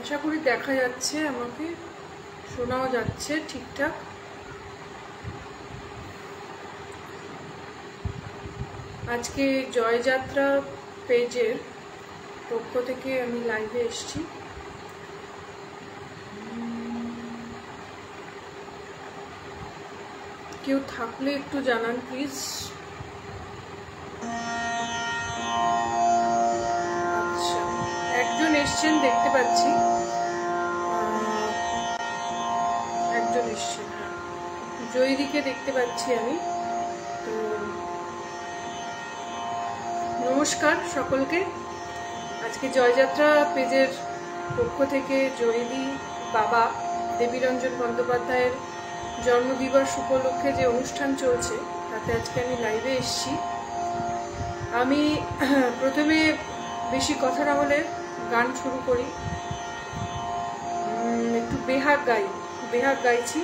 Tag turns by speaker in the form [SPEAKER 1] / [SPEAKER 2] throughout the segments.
[SPEAKER 1] আশা করি দেখা যাচ্ছে, আমাকে শোনাও যাচ্ছে ঠিকঠাক। আজকে জয়যাত্রা পেজের পক্ষ থেকে আমি লাইভে এসেছি। কেউ থাকলে একটু জানান প্লিজ। আচ্ছা, একজন এসছেন দেখতে পাচ্ছি, একজন এসছেন, জয়দিকে দেখতে পাচ্ছি আমি। তো নমস্কার সকলকে। আজকে জয়যাত্রা পেজের পক্ষ থেকে জয়দি বাবা দেবীরঞ্জন বন্দ্যোপাধ্যায়ের জন্মদিবস উপলক্ষে যে অনুষ্ঠান চলছে তাতে আজকে আমি লাইভে এসেছি। আমি প্রথমে বেশি কথা না বলে গান শুরু করি। একটু বেহাগ গাইছি।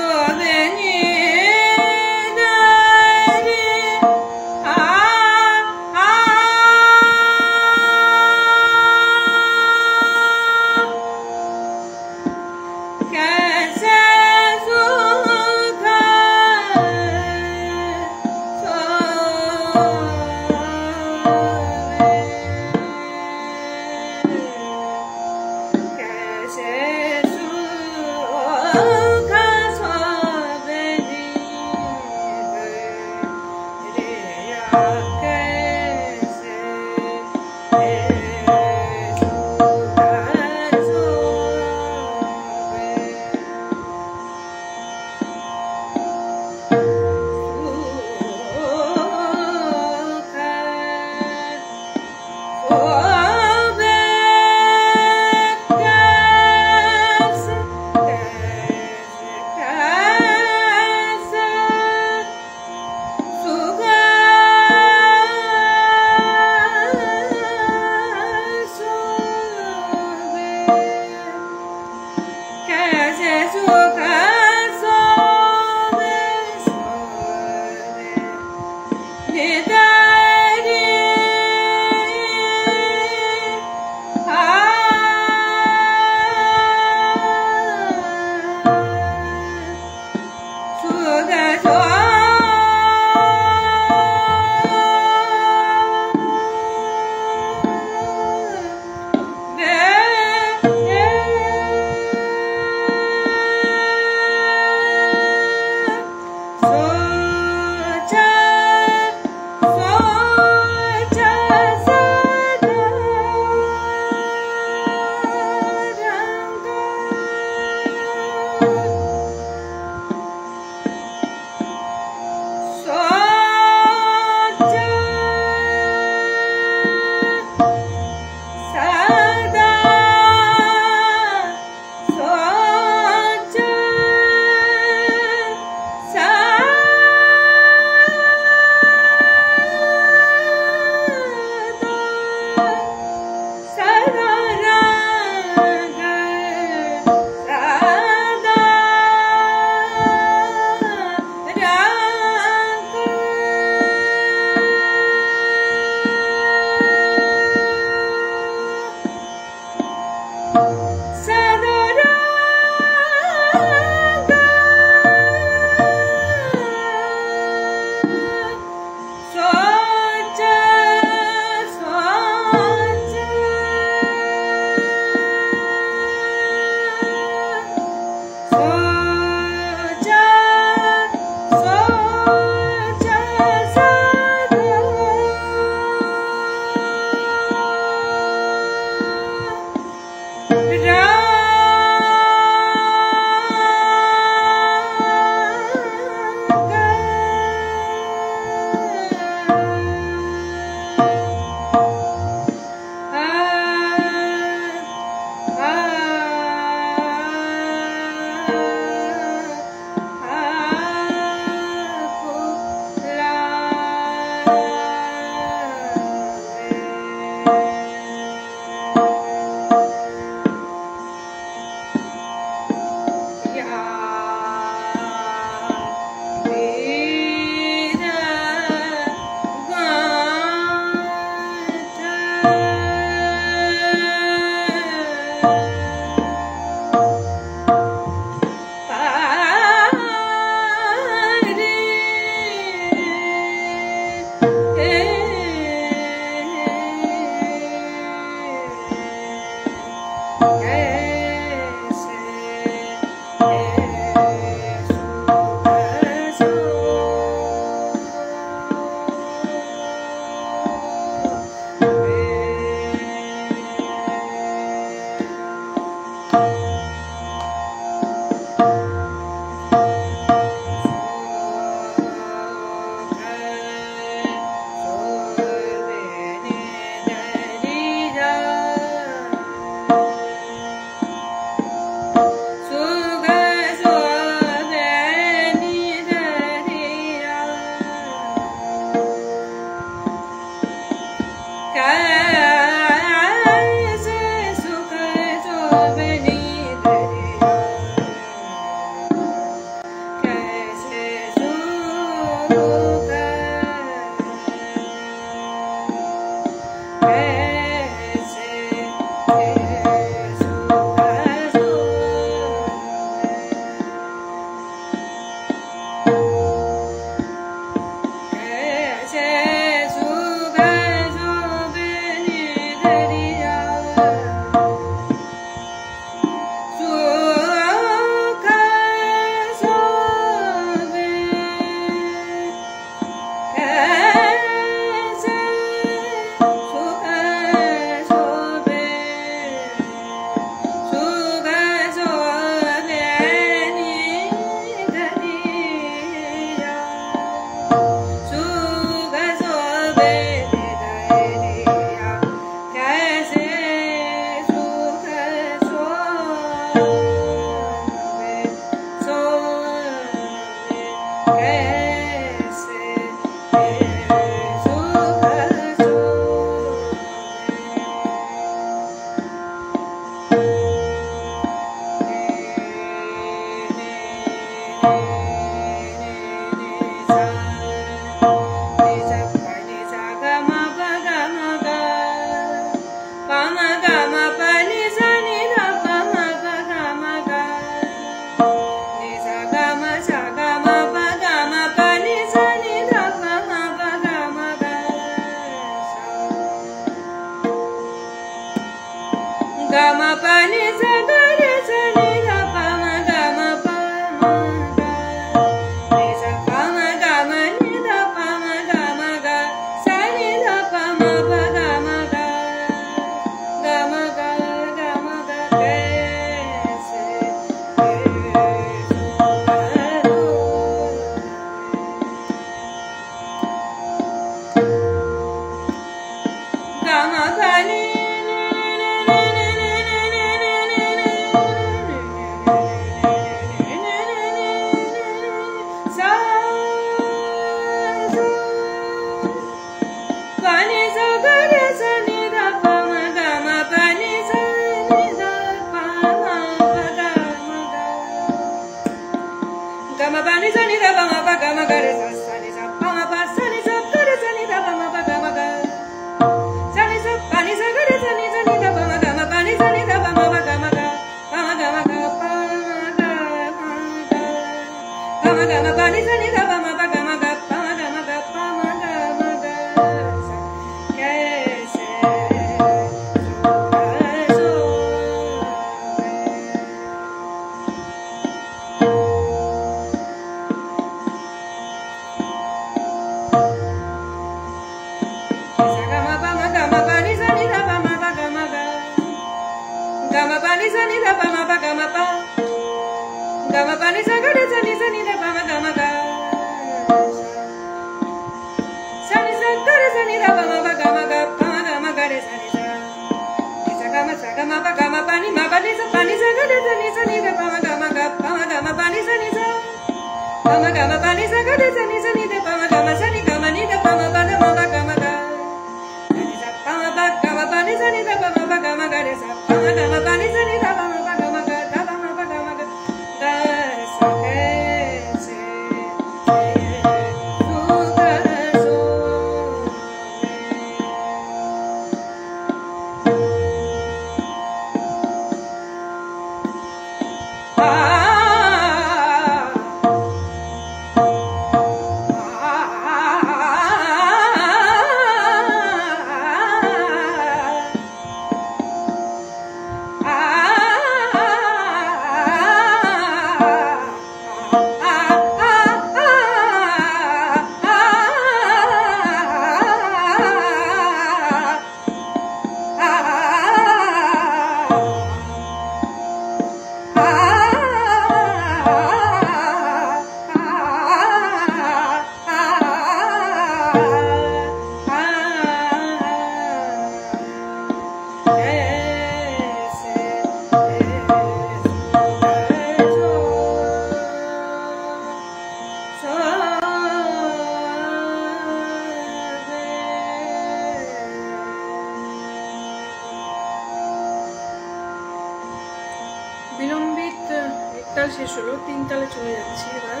[SPEAKER 1] শেষ হলো, 3 তালে চলে যাচ্ছি এবার।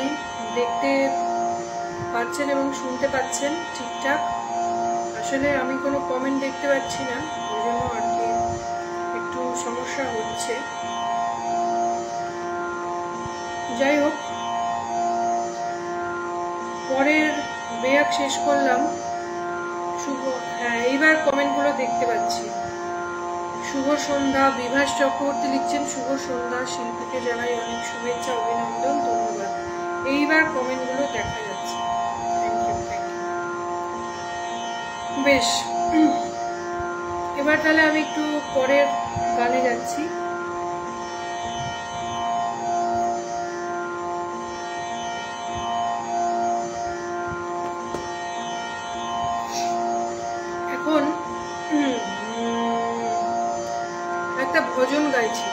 [SPEAKER 1] জানি দেখতে পাচ্ছেন এবং শুনতে পাচ্ছেন ঠিকঠাক। আসলে আমি কোনো কমেন্ট দেখতে পাচ্ছি না, ওই জন্য আর কি একটু সমস্যা হচ্ছে। যাই হোক, পরের বেয়াক শেষ করলাম। শুভ, হ্যাঁ এইবার কমেন্টগুলো দেখতে পাচ্ছি। শুভ সন্ধ্যা, বিভাস চক্রবর্তী লিখছেন শুভ সন্ধ্যা, শিল্পীকে জানাই অনেক শুভেচ্ছা, অভিনন্দন, ধন্যবাদ। এইবার কমেন্টগুলো দেখা যাচ্ছে। Thank you, thank you. বেশ, এবার তাহলে আমি একটু পরের গানে যাচ্ছি। এখন একটা ভজন গাইছি।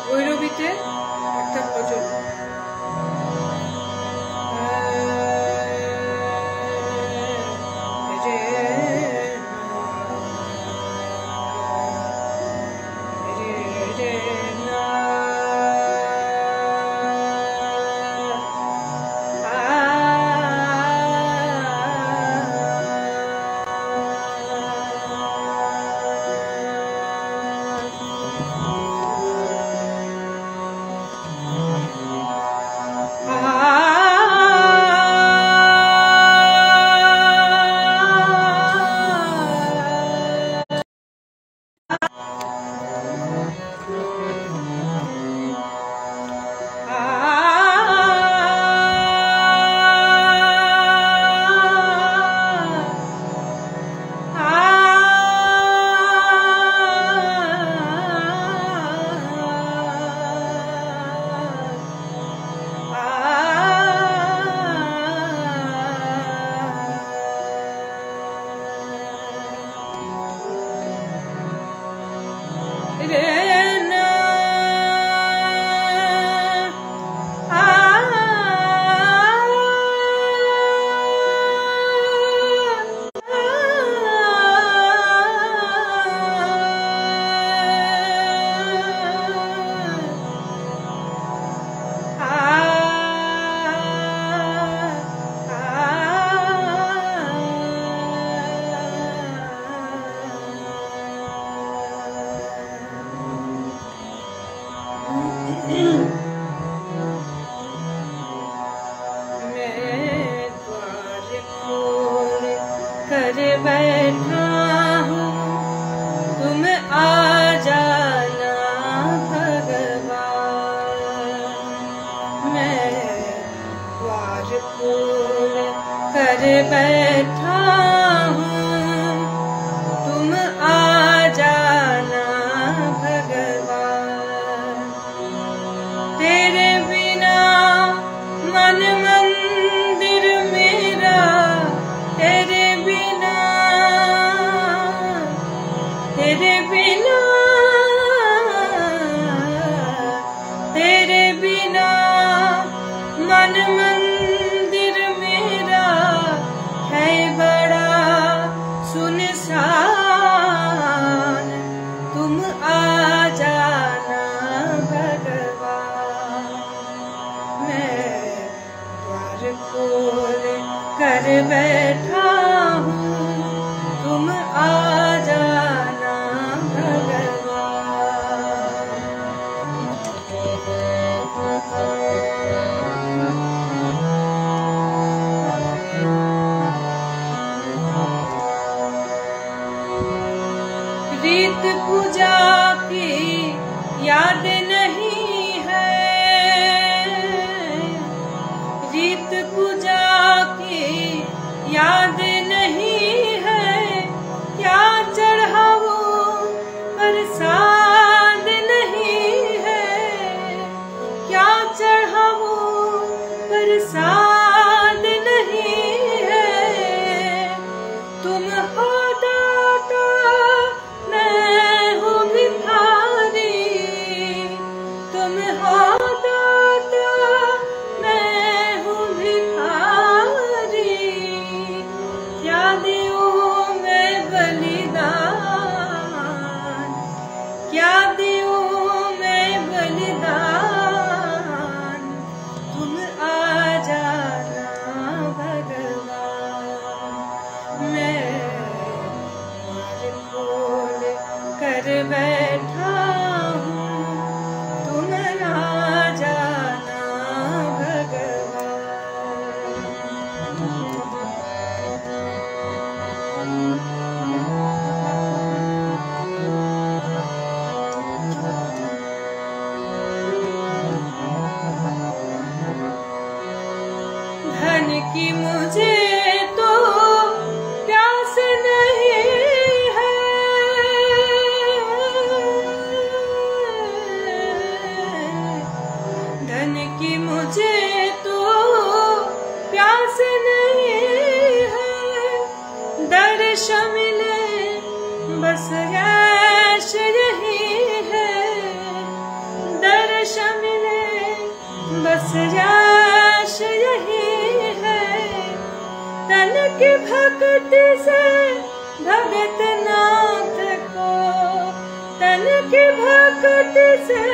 [SPEAKER 1] ভৈরবীতে একটা ভজন। रीत पूजा धन की मुझे तो प्यास नहीं है, धन की मुझे तो प्यास नहीं है, दर्श मिले बस ऐश यही है, दर्श मिले बस ऐश यही है, तन की भक्ति से भगत नाथ को, तन की भक्ति से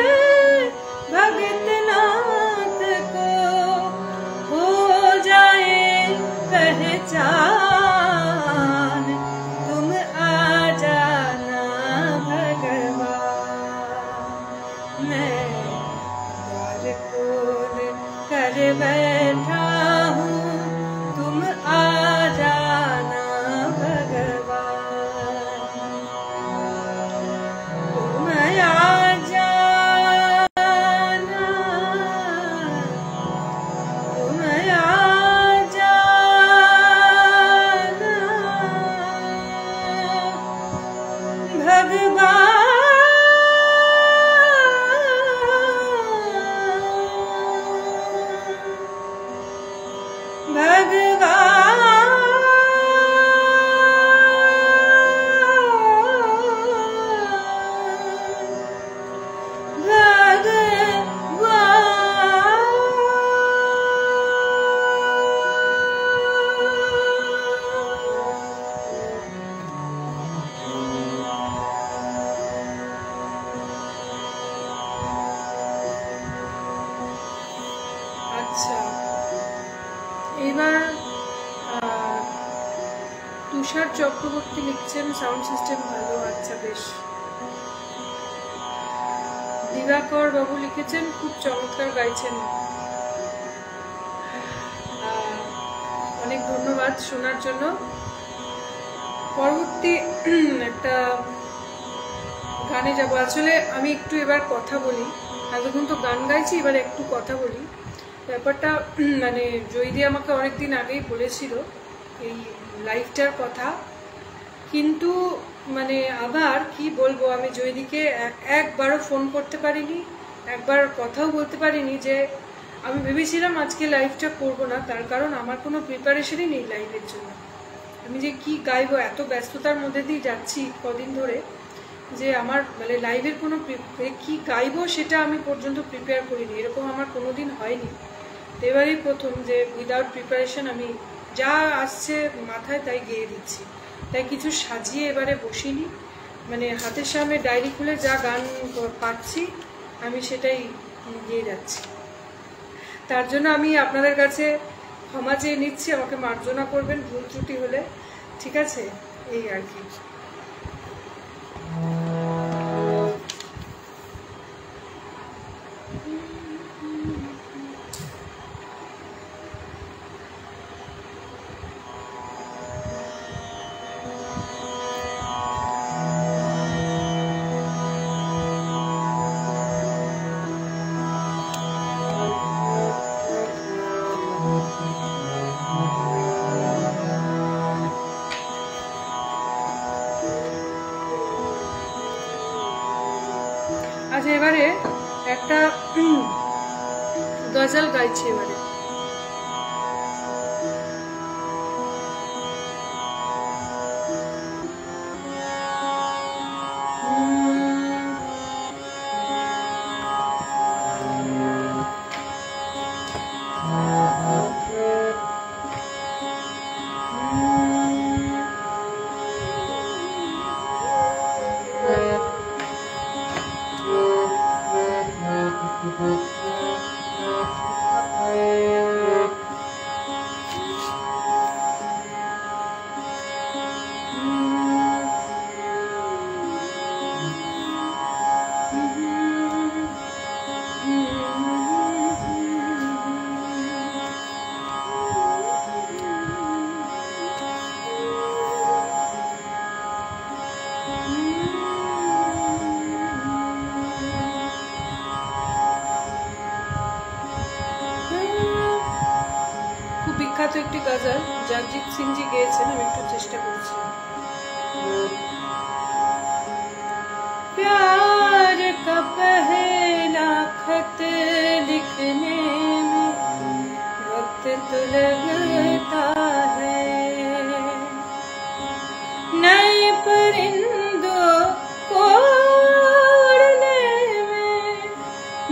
[SPEAKER 1] भगत नाथ को हो जाए पहचान, तुम आ जाना भगवान, मैं द्वार खोल कर बैठा हूँ, तुम आ जाना भगवान, तुम आ जाना, तुम आ जाना भगवान, আচ্ছা, এবার তুষার চক্রবর্তী লিখছেন সাউন্ড সিস্টেম ভালো। আচ্ছা বেশ। দিবাকর বাবু লিখেছেন খুব চমৎকার গাইছেন। অনেক ধন্যবাদ শোনার জন্য। পরবর্তী একটা গানে যাব। আসলে আমি একটু এবার কথা বলি, এতক্ষণ তো গান গাইছি, এবার একটু কথা বলি। ব্যাপারটা মানে জয়দি আমাকে অনেকদিন আগেই বলেছিল এই লাইভটার কথা, কিন্তু মানে আবার কি বলবো, আমি জয়দিকে একবারও ফোন করতে পারিনি, একবার কথাও বলতে পারিনি। যে আমি ভেবেছিলাম আজকে লাইভটা করব না, তার কারণ আমার কোনো প্রিপারেশনই নেই লাইভের জন্য। আমি যে কি গাইবো, এত ব্যস্ততার মধ্যে দিয়ে যাচ্ছি কদিন ধরে, যে আমার মানে লাইভের কোনো কি গাইবো সেটা আমি পর্যন্ত প্রিপেয়ার করিনি। এরকম আমার কোনোদিন হয়নি, এবারই প্রথম যে উইদাউট প্রিপারেশন আমি যা আসছে মাথায় তাই গেয়ে দিচ্ছি। তাই কিছু সাজিয়ে এবারে বসিনি, মানে হাতের সামনে ডায়েরি খুলে যা গান পাচ্ছি আমি সেটাই গেয়ে যাচ্ছি। তার জন্য আমি আপনাদের কাছে ক্ষমা চেয়ে নিচ্ছি, আমাকে মার্জনা করবেন ভুল ত্রুটি হলে, ঠিক আছে? এই আর কি। আচ্ছা, এবারে একটা গজল গাইছি এবারে। বিখ্যাত একটি গজল জগজিৎ সিং জি গেয়েছেন, আমি একটু চেষ্টা করছি। प्यार का पहला खत लिखने में वक्त तो लगता है, नए परिंदों को उड़ने में,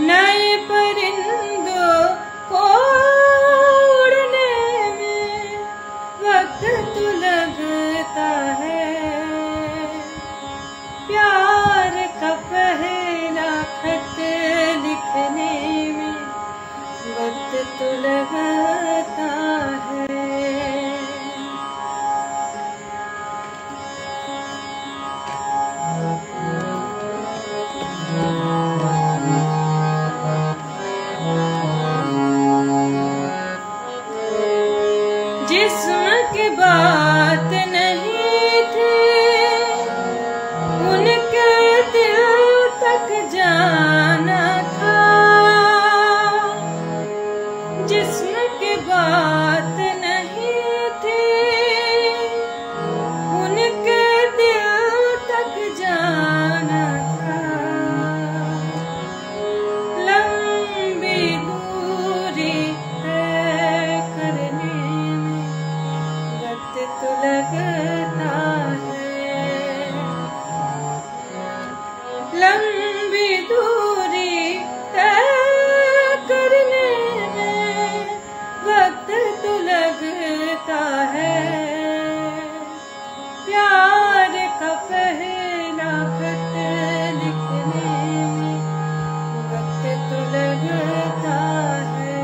[SPEAKER 1] नए परिंदों को उड़ने में वक्त तो लगता है। प्यार का पहला खत लिखने में वक्त तो लगता है। जिस्म की बात नहीं थी, उनके दिल तक जाना था। जिस्म की बात नहीं थी, उनके दिल तक जाना था। लंबी दूरी तय करने में वक्त तो लगता है, लंबी दूरी तय करने में वक्त तो लगता है। प्यार का पहला खत लिखने में वक्त तो लगता है।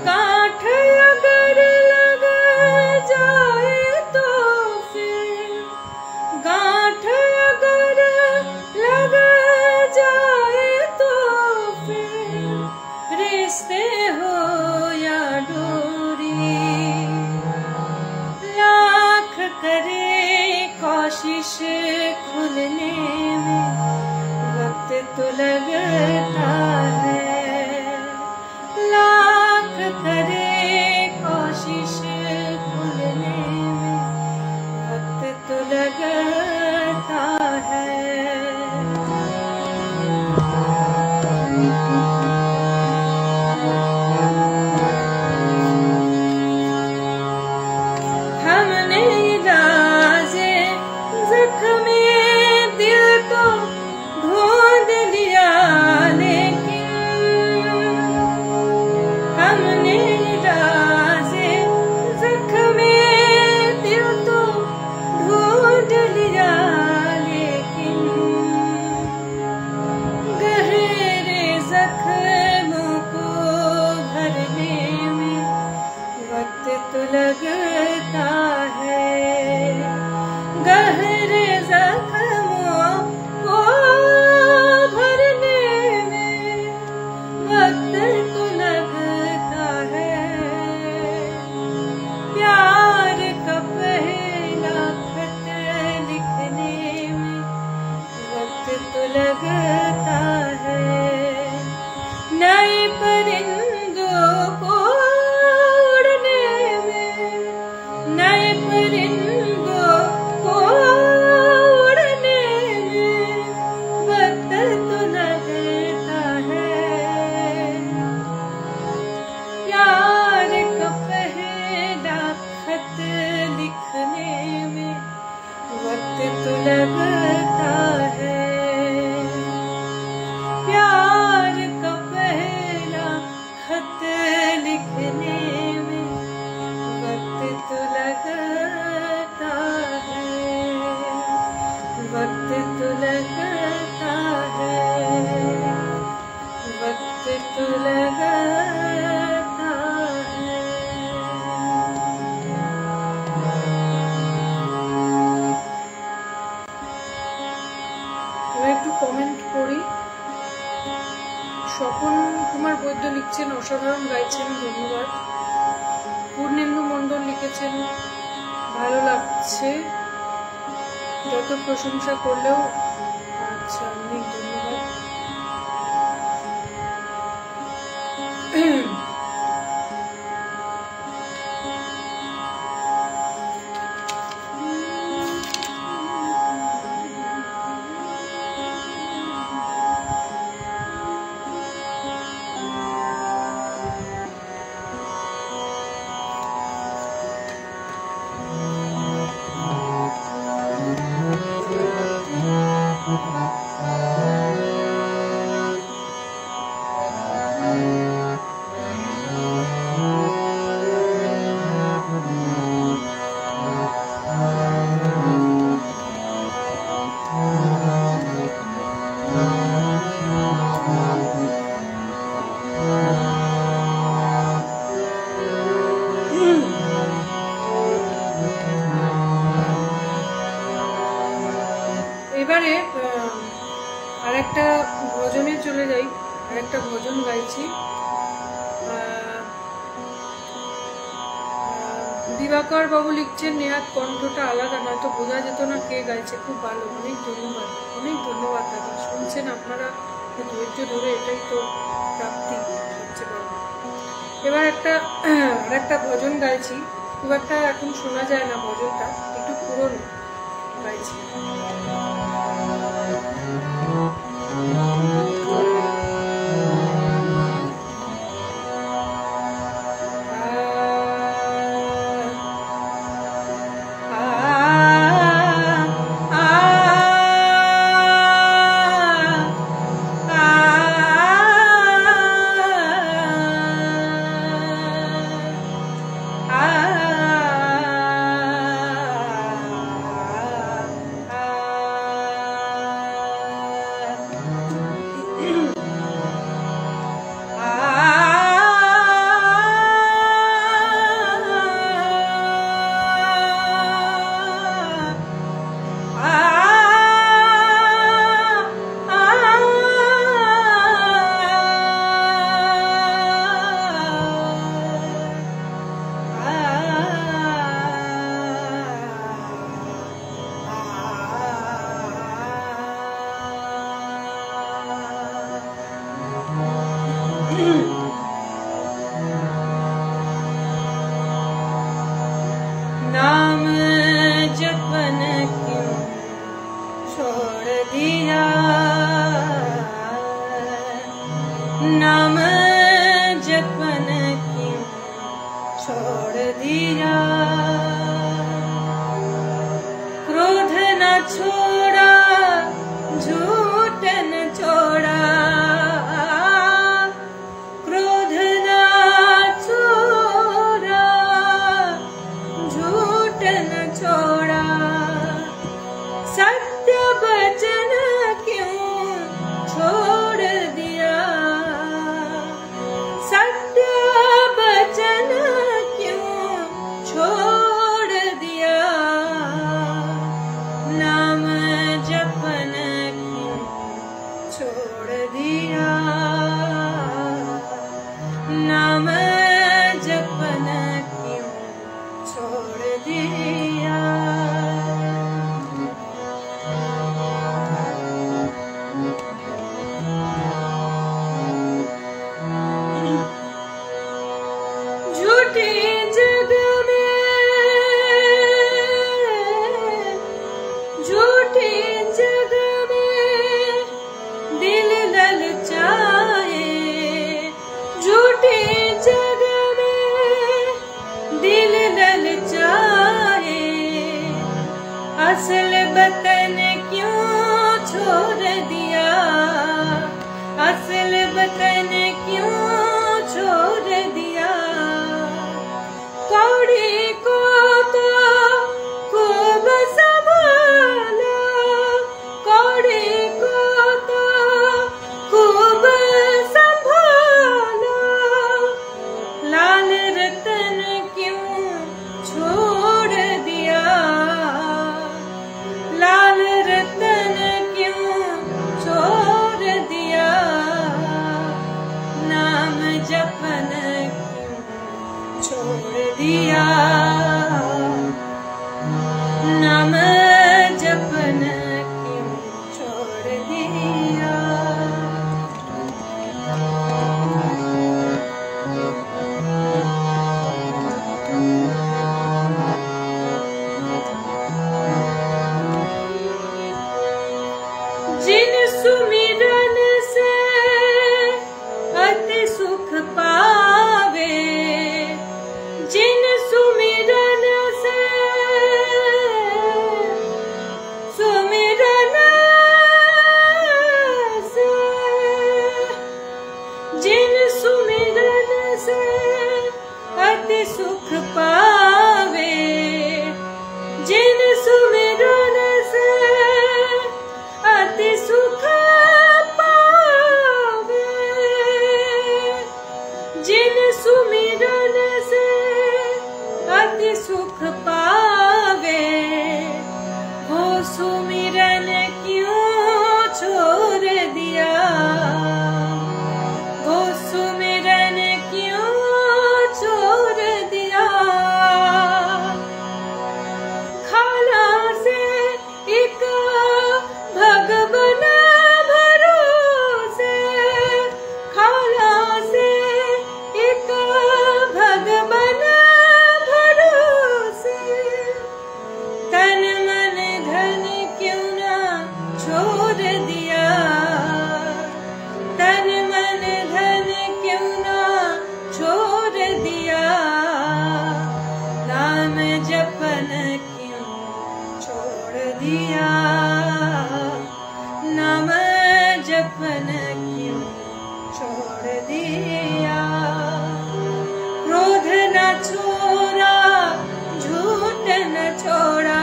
[SPEAKER 1] गांठ अगर लग जाए तो फिर, गांठ अगर लग जाए तो फिर रिश्ते हो या डोरी, लाख करे कोशिश खुलने में वक्त तो लगता है, लाख करे कोशिश खुलने में वक्त तो लगता है। हमने इलाजे जख्मे दिल तो ढूंढ लिया, लेकिन हमने इलाजे जख्मे दिल तो ढूंढ लिया, लेकिन गहरे जख्मों को भरने में वक्त तो लगता है, गहरे जख्मों को भरने में वक्त तो लगता है। प्यार का पहला खत लिखने में वक्त तो लगता है, नए परिंदों को उड़ने में, नए परिंदों को उड़ने में वक्त तो लगता है। प्यार का पहला खत लिखने में वक्त तो लगता है। प्यार का पहला खत लिखने में वक्त तो लगता है, वक्त तो लगता है, वक्त तो लगता है। একটু কমেন্ট করি। স্বপন কুমার বৈদ্য লিখছেন অসাধারণ গাইছেন, ধন্যবাদ। পূর্ণেন্দু মণ্ডল লিখেছেন ভালো লাগছে। যত প্রশংসা করলেও আচ্ছা অনেক ধন্যবাদ। এবারে আরেকটা ভজনে চলে যাই। আরেকটা ভজন গাইছি। দিবাকর বাবু লিখছেন নেহাত কণ্ঠটা আলাদা, নয়তো বোঝা যেত না কে গাইছে। খুব ভালো, অনেক ধন্যবাদ, অনেক ধন্যবাদ দাদা। শুনছেন আপনারা ধৈর্য ধরে, এটাই তো প্রাপ্তি সবচেয়ে বড়। এবার আরেকটা ভজন গাইছি। খুব একটা এখন শোনা যায় না, ভজনটা একটু পুরনো গাইছি। नाम जपन क्यों छोड़ दिया, नाम जपन क्यों छोड़ दिया। क्रोध न छोड़ा, झूठ न छोड़ा, क्रोध न छोड़ा, झूठ न छोड़ा। सत्य वचन क्यों छोड़ दिया, सत्य वचन क्यों छोड़ दिया। नाम जपन क्यों छोड़ दिया, नाम जपन क्यों छोड़ दिया। झूठी जग में, झूठी जग में दिल ललचाए, झूठी जग में दिल ललचाए। असल वतन क्यों छोड़ दिया, असल वतन क्यों छोड़ दिया। कौड़ी को तो खूब संभाला, कौड़ी को तो खूब संभाला। लाल रतन क्यों छोड़ दिया, लाल रतन क्यों छोड़ दिया। नाम जपन क्यों छोड़ दिया, नाम जपन छोड़ दिया, तन मन धन क्यों ना छोड़ दिया, नाम जपन क्यों छोड़ दिया, नाम जपन क्यों छोड़ दिया। क्रोध न छोड़ा, झूठ न छोड़ा,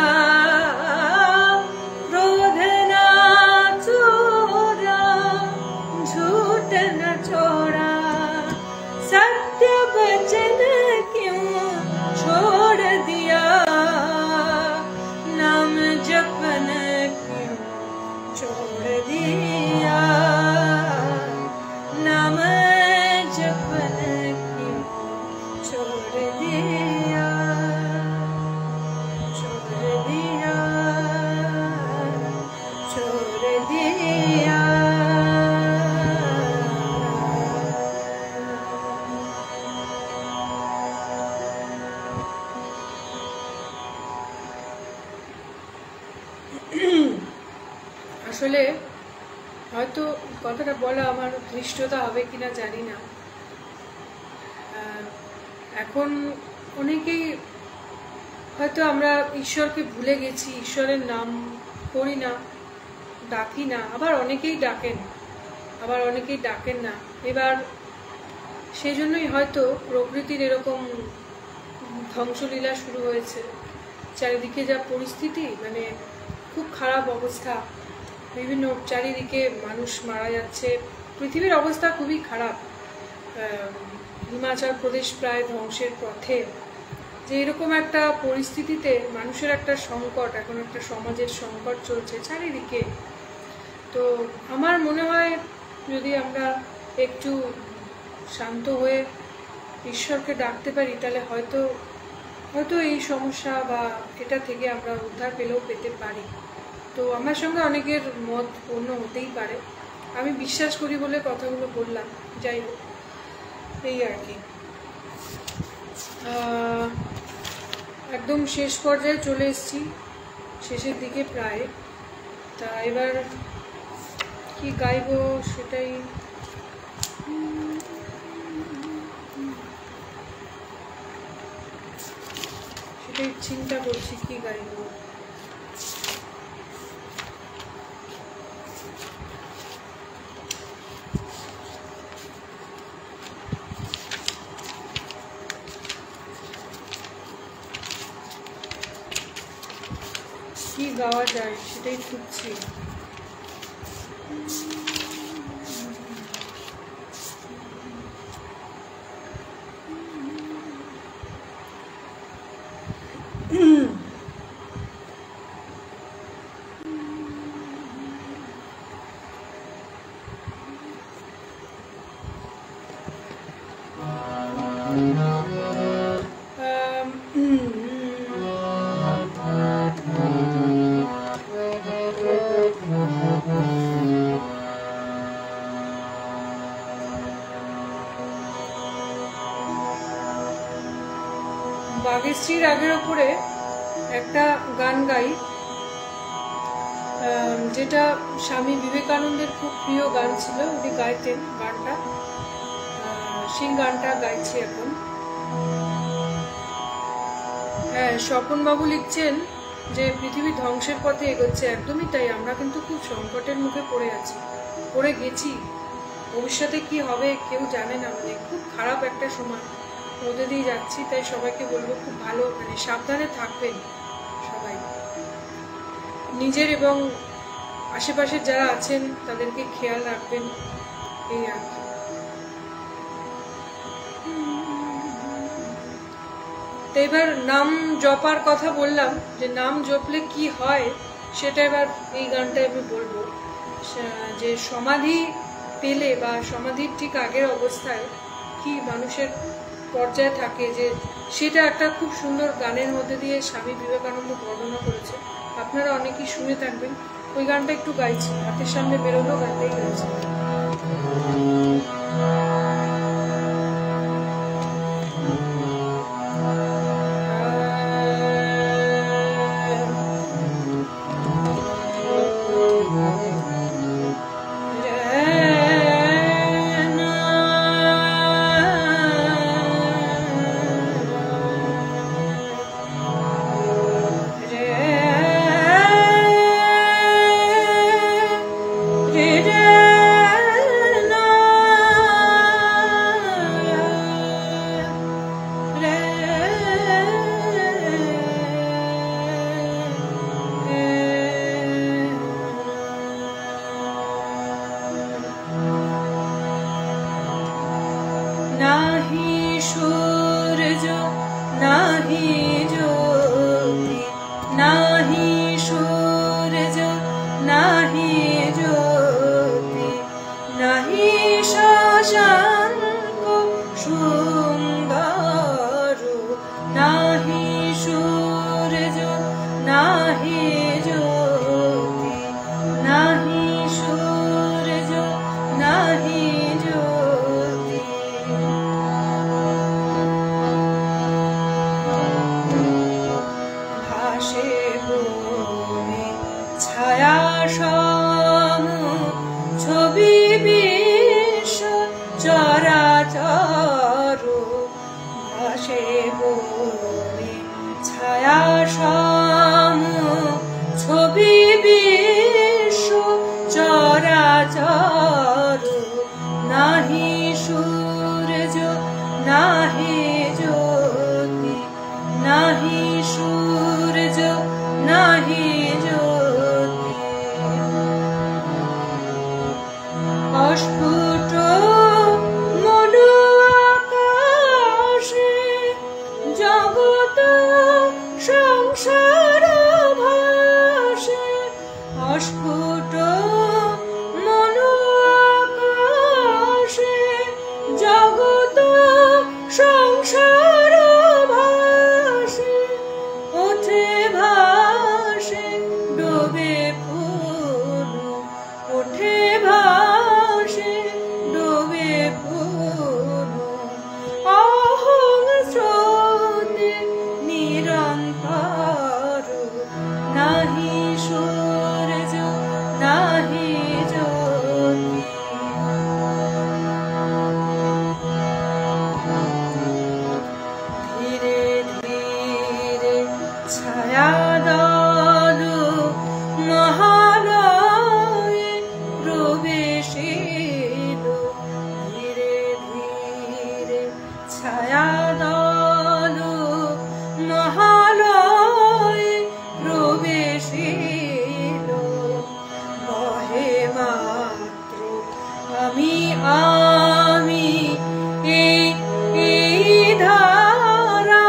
[SPEAKER 1] क्रोध न छोड़ा, झूठ न छोड़ा, सत्य वचन क्यों छोड़ दिया, नाम जपन क्यों छोड़ दिया, नाम जपन क्यों छोड़ दिया, छोड़ दिया, छोड़ दिया। আসলে হয়তো কথাটা বলা আমার ধৃষ্টতা হবে কিনা জানি না। এখন অনেকেই হয়তো আমরা ঈশ্বরকে ভুলে গেছি, ঈশ্বরের নাম করি না, ডাকি না, আবার অনেকেই ডাকেন, আবার অনেকেই ডাকেন না। এবার সেই জন্যই হয়তো প্রকৃতির এরকম ধ্বংসলীলা শুরু হয়েছে। চারিদিকে যা পরিস্থিতি, মানে খুব খারাপ অবস্থা, বিভিন্ন চারিদিকে মানুষ মারা যাচ্ছে, পৃথিবীর অবস্থা খুবই খারাপ। হিমাচল প্রদেশ প্রায় ধ্বংসের পথে। যে এরকম একটা পরিস্থিতিতে মানুষের একটা সংকট, এখন একটা সমাজের সংকট চলছে চারিদিকে। তো আমার মনে হয় যদি আমরা একটু শান্ত হয়ে ঈশ্বরকে ডাকতে পারি, তাহলে হয়তো এই সমস্যা বা এটা থেকে আমরা উদ্ধার পেতে পারি। তো আমার সঙ্গে অনেকের মত অন্য হতেই পারে, আমি বিশ্বাস করি বলে কথাগুলো বললাম। যাই হোক, এই আর কি। একদম শেষ পর্যায়ে চলে এসেছি, শেষের দিকে প্রায়। তা এবার কি গাইবো সেটাই চিন্তা করছি, কি গাইবো। কি গাওয়া যায় সেটাই খুঁজছি। বাগেশ্রী রাগের ওপরে একটা গান গাই, যেটা স্বামী বিবেকানন্দের খুব প্রিয় গান ছিল, উনি গাইতেন গানটা। সেই গানটা গাইছি এখন। হ্যাঁ, স্বপনবাবু লিখছেন যে পৃথিবী ধ্বংসের পথে এগোচ্ছে। একদমই তাই, আমরা কিন্তু খুব সংকটের মুখে পড়ে গেছি। ভবিষ্যতে কি হবে কেউ জানে না, মানে খুব খারাপ একটা সময় মধ্যে দিয়ে যাচ্ছি। তাই সবাইকে বলবো খুব ভালো, মানে সাবধানে থাকবেন সবাই, নিজের এবং আশেপাশের যারা আছেন তাদেরকে খেয়াল রাখবেন, এই আর কি। তো এবার নাম জপার কথা বললাম, যে নাম জপলে কি হয় সেটা এবার এই গানটায় আমি বলবো। যে সমাধি পেলে বা সমাধির ঠিক আগের অবস্থায় কি মানুষের পর্যায়ে থাকে, যে সেটা একটা খুব সুন্দর গানের মধ্যে দিয়ে স্বামী বিবেকানন্দ বর্ণনা করেছে। আপনারা অনেকেই শুনে থাকবেন। ওই গানটা একটু গাইছি, হাতের সামনে বেরোলো গানটাই গাইছি। নাহি জ্যোতি নাহি শশাঙ্ক সুন্দর নাহি সূর্য নাহি জ্যোতি নাহি সূর্য নাহি জ্যোতি ভাসে বনে ছায়া সম ছবি বিশ্ব চরাচর ভাসে বনে ছায়া সম ছবি বিশ্ব চরাচর নাহি সূর্য নাহি জ্যোতি নাহি সূর্য নাহি জ্যোতি অস্ফুট মনু আকাশে জগৎ সংসার ভাসে অস্ফুট মনু আকাশে জগৎ সংসার ভাসে ওঠে ভাসে ডোবে পূর্ণ ওঠে ভাসে ডোবে পূর্ণ অহং স্রোতে নিরন্তর নাহি সূর্য নাহি জ্যোতি ধীরে ধীরে ছায়া দল মহালয়ে প্রবেশিল ধীরে ধীরে ছায়া দল মহালয়ে প্রবেশিল বহে মাত্র আমি আমি এই ধারা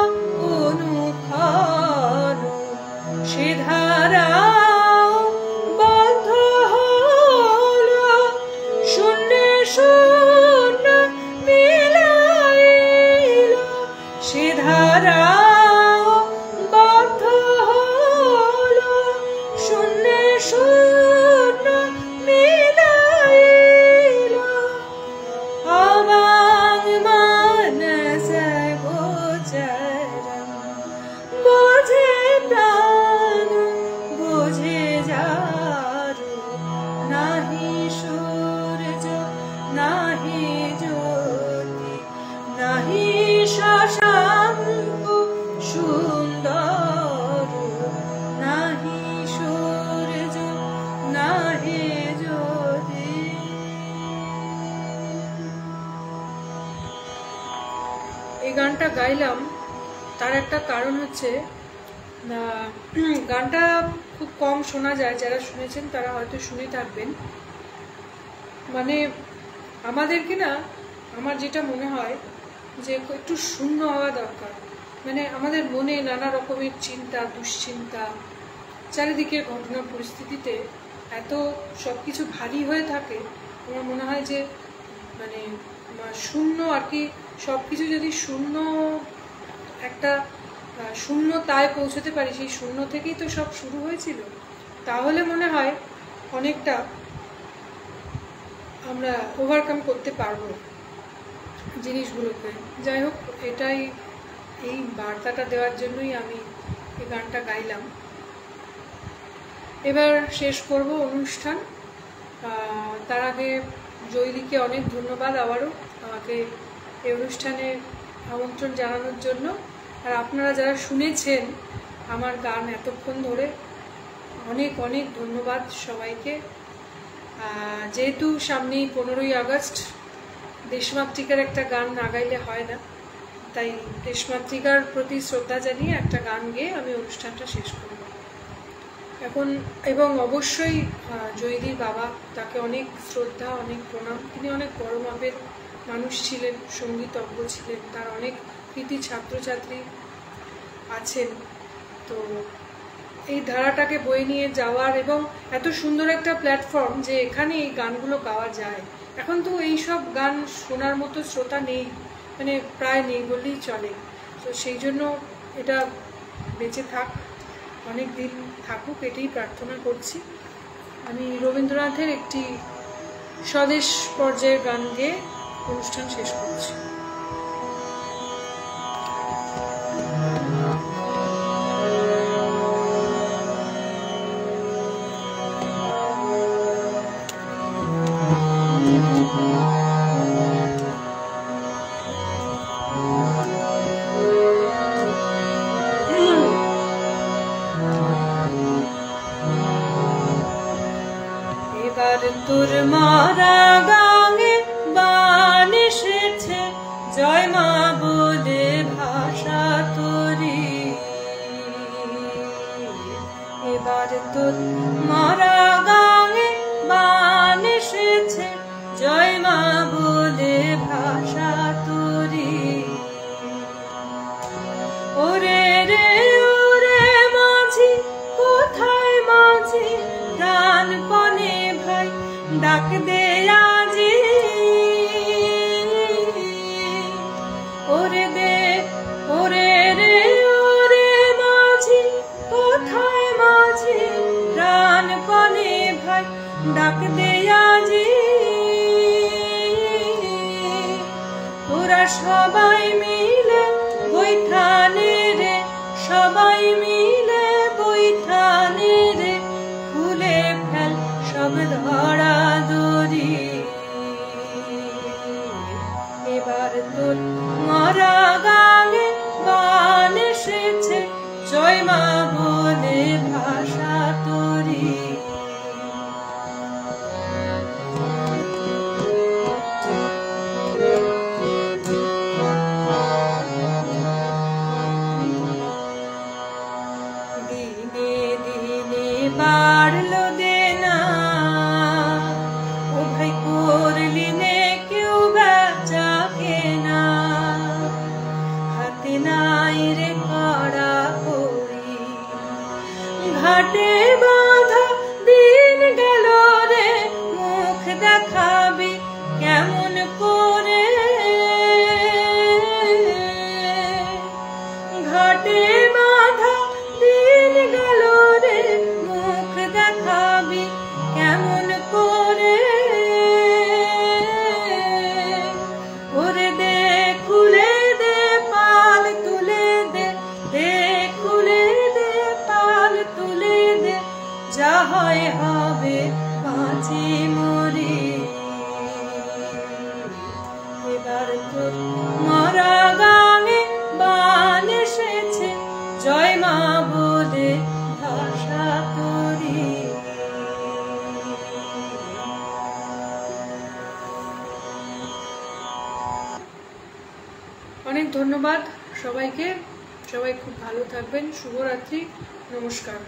[SPEAKER 1] অনুক্ষণ সে ধারা বন্ধ হল শূন্যে শূন্য মিলাইল সে ধারা বন্ধ হল শূন্যে শূন্য মিলাইল অবাং মানস গোচরম বোঝে প্রাণ বোঝে যারু নাহি সূর্য নাহি জ্যোতি নাহি শশাঙ্ক সুন্দর নাহি সূর্য নাহি জ্যোতি। এই গানটা গাইলাম তার একটা কারণ হচ্ছে গানটা খুব কম শোনা যায়, যারা শুনেছেন তারা হয়তো শুনে থাকবেন। মানে আমাদেরকে না, আমার যেটা মনে হয় যে একটু শূন্য হওয়া দরকার। মানে আমাদের মনে নানা রকমের চিন্তা দুশ্চিন্তা, চারিদিকের ঘটনা পরিস্থিতিতে এত সব কিছু ভারী হয়ে থাকে, আমার মনে হয় যে মানে শূন্য আর কি, সব কিছু যদি শূন্য একটা শূন্যতায় পৌঁছতে পারি, সেই শূন্য থেকেই তো সব শুরু হয়েছিল, তাহলে মনে হয় অনেকটা আমরা ওভারকাম করতে পারবো জিনিসগুলোকে। যাই হোক, এটাই এই বার্তাটা দেওয়ার জন্যই আমি এই গানটা গাইলাম। এবার শেষ করব অনুষ্ঠান। তার আগে জয়দীকে অনেক ধন্যবাদ আবারও আমাকে এই অনুষ্ঠানে আমন্ত্রণ জানানোর জন্য। আর আপনারা যারা শুনেছেন আমার গান এতক্ষণ ধরে, অনেক অনেক ধন্যবাদ সবাইকে। যেহেতু সামনেই 15ই আগস্ট, দেশমাতৃকার একটা গান না গাইলে হয় না, তাই দেশমাতৃকার প্রতি শ্রদ্ধা জানিয়ে একটা গান গেয়ে আমি অনুষ্ঠানটা শেষ করব এখন। এবং অবশ্যই জয়দীর বাবা, তাকে অনেক শ্রদ্ধা, অনেক প্রণাম। তিনি অনেক বড় মাপের মানুষ ছিলেন, সঙ্গীতজ্ঞ ছিলেন, তার অনেক কৃতি ছাত্রছাত্রী আছেন। তো এই ধারাটাকে বয়ে নিয়ে যাওয়ার, এবং এত সুন্দর একটা প্ল্যাটফর্ম যে এখানে এই গানগুলো গাওয়া যায়। এখন তো এইসব গান শোনার মতো শ্রোতা নেই, মানে প্রায় নেই বললেই চলে। তো সেই জন্য এটা বেঁচে থাক, অনেক দিন থাকুক, এটাই প্রার্থনা করছি। আমি রবীন্দ্রনাথের একটি স্বদেশ পর্যায়ের গান গেয়ে অনুষ্ঠান শেষ করছি। এবার তোর মারা গাঙে বান এসেছে, জয় মা বলে ভাষা তোরি। এবার তোর মারা গাঙে বান এসেছে, জয় মা বলে ভাষা তোরি। ওরে রে ওরে মাঝি, কোথায় মাঝি, প্রাণপণে ভাই ডাক দে আজি। ওরে দে ওরে রে ওরে মাঝি, কোথায় মাঝি, প্রাণপণে ভাই ডাক দে আজি। তোরা সবাই মিলে বৈঠানে রে, সবাই মিলে বৈঠানে রে, খুলে ফেল সব ধরা দড়ি। এবার তোর মারা গাঙে বান এসেছে, জয় মা বলে ভাষা তোরি। দিনে দিনে বাড়লো দেনা, ও ভাই করলি নে কেউ বেচা কেনা। হাতে নাই রে কড়া কড়ি, ঘাটে বাঁধা দিন গেল রে, মুখ দেখাবি কেমন করে। ঘাটে বাঁধা দিন গেল রে, মুখ দেখাবি কেমন করে। ওরে দে খুলে দে পাল তুলে দে, দে খুলে দে পাল তুলে দে, যা হয় হবে বাঁচি মরি। এবার তোর মারা গাঙে বান এসেছে, জয় মা বলে ভাষা তোরি। অনেক ধন্যবাদ সবাইকে, সবাই খুব ভালো থাকবেন। শুভরাত্রি, নমস্কার।